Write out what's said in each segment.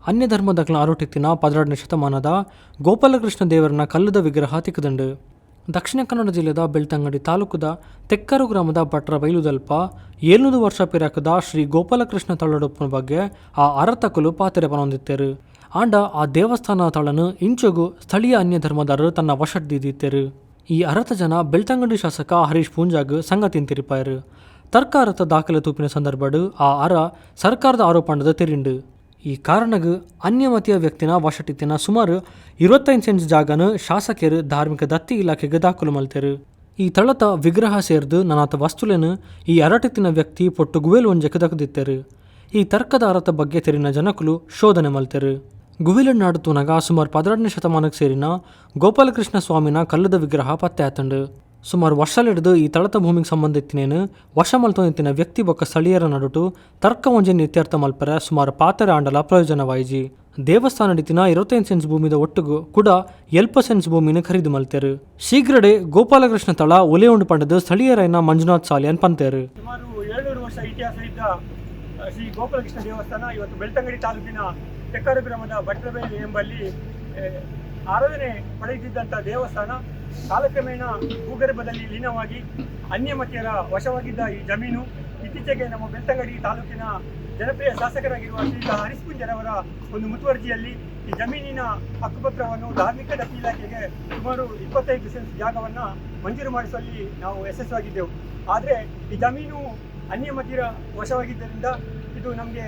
ಅನ್ಯ ಧರ್ಮದಕ್ಲ ಆರೋಟಿತ್ತಿನ 12ನೇ ಶತಮಾನದ ಗೋಪಾಲಕೃಷ್ಣ ದೇವರನ ಕಲ್ಲದ ವಿಗ್ರಹ ತಿಕ್ಕದಂಡು. ದಕ್ಷಿಣ ಕನ್ನಡ ಜಿಲ್ಲೆದ ಬೆಳ್ತಂಗಡಿ ತಾಲೂಕುದ ತೆಕ್ಕರು ಗ್ರಾಮದ ಭಟ್ರ ಬೈಲುದಲ್ಪ 700 ವರ್ಷ ಪಿರಾಕದ ಶ್ರೀ ಗೋಪಾಲಕೃಷ್ಣ ತಳ್ಳಡಪ್ಪನ ಬಗ್ಗೆ ಆ ಅರತಕಲು ಪಾತೆರೆ ಪನೊಂದಿತ್ತೇರು. ಆಂಡ ಆ ದೇವಸ್ಥಾನ ತಳನು ಇಂಚೊಗು ಸ್ಥಳೀಯ ಅನ್ಯ ಧರ್ಮದಾರರು ತನ್ನ ವಶಡ್ದಿದ್ದಿತ್ತೇರು. ಈ ಅರತ ಜನ ಬೆಳ್ತಂಗಡಿ ಶಾಸಕ ಹರೀಶ್ ಪೂಂಜಾಗ್ ಸಂಘ ತಿಂತಿರಿಪಾಯರು. ತರ್ಕಾರತ ದಾಖಲೆ ತೂಪಿನ ಸಂದರ್ಭಡು ಆ ಅರ ಸರ್ಕಾರದ ಆರೋಪಂಡದ ತೆರಿಂಡು. ಈ ಕಾರಣಗ್ ಅನ್ಯಮತೀಯ ವ್ಯಕ್ತಿನ ವಶಟಿತ್ತಿನ ಸುಮಾರು 25 ಸೆಂಟ್ಸ್ ಜಾಗನು ಶಾಸಕರು ಧಾರ್ಮಿಕ ದತ್ತಿ ಇಲಾಖೆಗೆ ದಾಖಲು ಮಲ್ತೇರು. ಈ ತಳತ ವಿಗ್ರಹ ಸೇರ್ದು ನನಾತ ವಸ್ತುಲೇನು ಈ ಅರಟಿತ್ತಿನ ವ್ಯಕ್ತಿ ಪೊಟ್ಟು ಗುವೇಲು ಒಂಜಕ್ಕೆ ದಕ್ಕದಿತ್ತೇರು. ಈ ತರ್ಕದ ಅರತ ಬಗ್ಗೆ ತೆರಿನ ಜನಕುಲು ಶೋಧನೆ ಮಲ್ತೇರು. ಗುವಿಲು ನಾಡುತ್ತೂನಗ ಸುಮಾರು 12ನೇ ಶತಮಾನಕ್ಕೆ ಸೇರಿನ ಗೋಪಾಲಕೃಷ್ಣ ಸ್ವಾಮಿನ ಕಲ್ಲದ ವಿಗ್ರಹ ಪತ್ತೆ ಆತಂಡು. ಸುಮಾರು ವರ್ಷಲಿಡ್ದು ಈ ತಳತ ಭೂಮಿಗೆ ಸಂಬಂಧಿತ್ತಿನೇನು ವಶಮಲ್ತೊಂದಿತ್ತಿನ ವ್ಯಕ್ತಿ ಬೊಕ್ಕ ಸ್ಥಳೀಯರ ನಡುಟು ತರ್ಕ ಒಂಜೆನ್ ಇತ್ಯರ್ಥ ಮಲ್ಪರೆ ಸುಮಾರು ಪಾತೆರೆ ಆಂಡಲ ಪ್ರಯೋಜನವಾಯಿಜಿ. ದೇವಸ್ಥಾನ ಇತ್ತಿನ 25 ಸೆಂಟ್ಸ್ ಭೂಮಿದ ಒಟ್ಟುಗು ಕೂಡ 70 ಸೆಂಟ್ಸ್ ಭೂಮಿನ ಖರೀದು ಮಲ್ತೇರು. ಶೀಘ್ರಡೆ ಗೋಪಾಲಕೃಷ್ಣ ತಳ ಒಲೆ ಉಂಡು ಪಂಡದು ಸ್ಥಳೀಯರೈನ ಮಂಜುನಾಥ್ ಸಾಲಿಯನ್ ಪಂತೇರು. ಸುಮಾರು 700 ವರ್ಷ ಇತಿಹಾಸ ಇದ್ದ ಶ್ರೀ ಗೋಪಾಲಕೃಷ್ಣ ದೇವಸ್ಥಾನ ಇವತ್ತು ಬೆಳ್ತಂಗಡಿ ತಾಲೂಕಿನ ತೆಕ್ಕರು ಗ್ರಾಮದ ಭಟ್ರಬೈಲು ಎಂಬಲ್ಲಿ ಆರಾಧನೆ ಪಡೆಯುತ್ತಿದ್ದಂಥ ದೇವಸ್ಥಾನ ಕಾಲಕ್ರಮೇಣ ಭೂಗರ್ಭದಲ್ಲಿ ಲೀನವಾಗಿ ಅನ್ಯಮತೀಯರ ವಶವಾಗಿದ್ದ ಈ ಜಮೀನು ಇತ್ತೀಚೆಗೆ ನಮ್ಮ ಬೆಳ್ತಂಗಡಿ ತಾಲೂಕಿನ ಜನಪ್ರಿಯ ಶಾಸಕರಾಗಿರುವ ಶ್ರೀ ಹರೀಶ್ ಪೂಂಜರವರ ಒಂದು ಮುತುವರ್ಜಿಯಲ್ಲಿ ಈ ಜಮೀನಿನ ಹಕ್ಕುಪತ್ರವನ್ನು ಧಾರ್ಮಿಕ ದತ್ತಿ ಇಲಾಖೆಗೆ ಸುಮಾರು 25 ಸೆಂಟ್ಸ್ ಜಾಗವನ್ನು ಮಂಜೂರು ಮಾಡಿಸುವಲ್ಲಿ ನಾವು ಯಶಸ್ವಿಯಾಗಿದ್ದೆವು. ಆದರೆ ಈ ಜಮೀನು ಅನ್ಯಮತೀಯರ ವಶವಾಗಿದ್ದರಿಂದ ಇದು ನಮಗೆ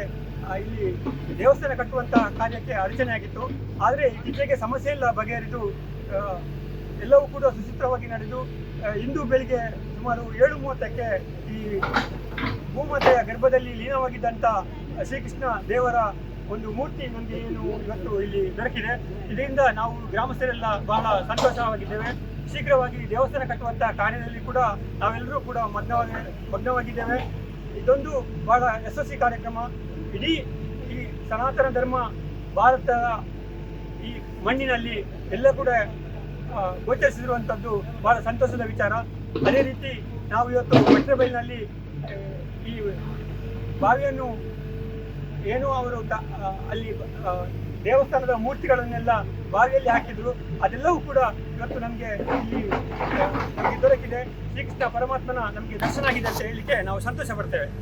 ಇಲ್ಲಿ ದೇವಸ್ಥಾನ ಕಟ್ಟುವಂಥ ಕಾರ್ಯಕ್ಕೆ ಅಡಚಣೆಯಾಗಿತ್ತು. ಆದರೆ ಇತ್ತೀಚೆಗೆ ಸಮಸ್ಯೆ ಎಲ್ಲ ಬಗೆಹರಿದು ಎಲ್ಲವೂ ಕೂಡ ಸುಸೂತ್ರವಾಗಿ ನಡೆದು ಇಂದು ಬೆಳಿಗ್ಗೆ ಸುಮಾರು 7:30ಕ್ಕೆ ಈ ಭೂಮಾತೆಯ ಗರ್ಭದಲ್ಲಿ ಲೀನವಾಗಿದ್ದಂಥ ಶ್ರೀಕೃಷ್ಣ ದೇವರ ಒಂದು ಮೂರ್ತಿ ನಮಗೆ ಏನು ಇವತ್ತು ಇಲ್ಲಿ ದೊರಕಿದೆ. ಇದರಿಂದ ನಾವು ಗ್ರಾಮಸ್ಥರೆಲ್ಲ ಬಹಳ ಸಂತೋಷವಾಗಿದ್ದೇವೆ. ಶೀಘ್ರವಾಗಿ ದೇವಸ್ಥಾನ ಕಟ್ಟುವಂಥ ಕಾರ್ಯದಲ್ಲಿ ಕೂಡ ನಾವೆಲ್ಲರೂ ಕೂಡ ಮಗ್ನವಾಗಿದ್ದೇವೆ. ಇದೊಂದು ಬಹಳ ಯಶಸ್ವಿ ಕಾರ್ಯಕ್ರಮ. ಇಡೀ ಈ ಸನಾತನ ಧರ್ಮ ಭಾರತದ ಈ ಮಣ್ಣಿನಲ್ಲಿ ಎಲ್ಲ ಕೂಡ ಗೋಚರಿಸಿರುವಂಥದ್ದು ಬಹಳ ಸಂತೋಷದ ವಿಚಾರ. ಅದೇ ರೀತಿ ನಾವು ಇವತ್ತು ಭಟ್ರಬೈಲಿನಲ್ಲಿ ಈ ಬಾವಿಯನ್ನು ಏನೋ ಅವರು ಅಲ್ಲಿ ದೇವಸ್ಥಾನದ ಮೂರ್ತಿಗಳನ್ನೆಲ್ಲ ಬಾವಿಯಲ್ಲಿ ಹಾಕಿದ್ರು, ಅದೆಲ್ಲವೂ ಕೂಡ ಇವತ್ತು ನಮಗೆ ಇಲ್ಲಿ ನಮಗೆ ದೊರಕಿದೆ. ಶ್ರೀಕೃಷ್ಣ ಪರಮಾತ್ಮನ ನಮಗೆ ದರ್ಶನ ಆಗಿದೆ ಅಂತ ಹೇಳಲಿಕ್ಕೆ ನಾವು ಸಂತೋಷ ಪಡ್ತೇವೆ.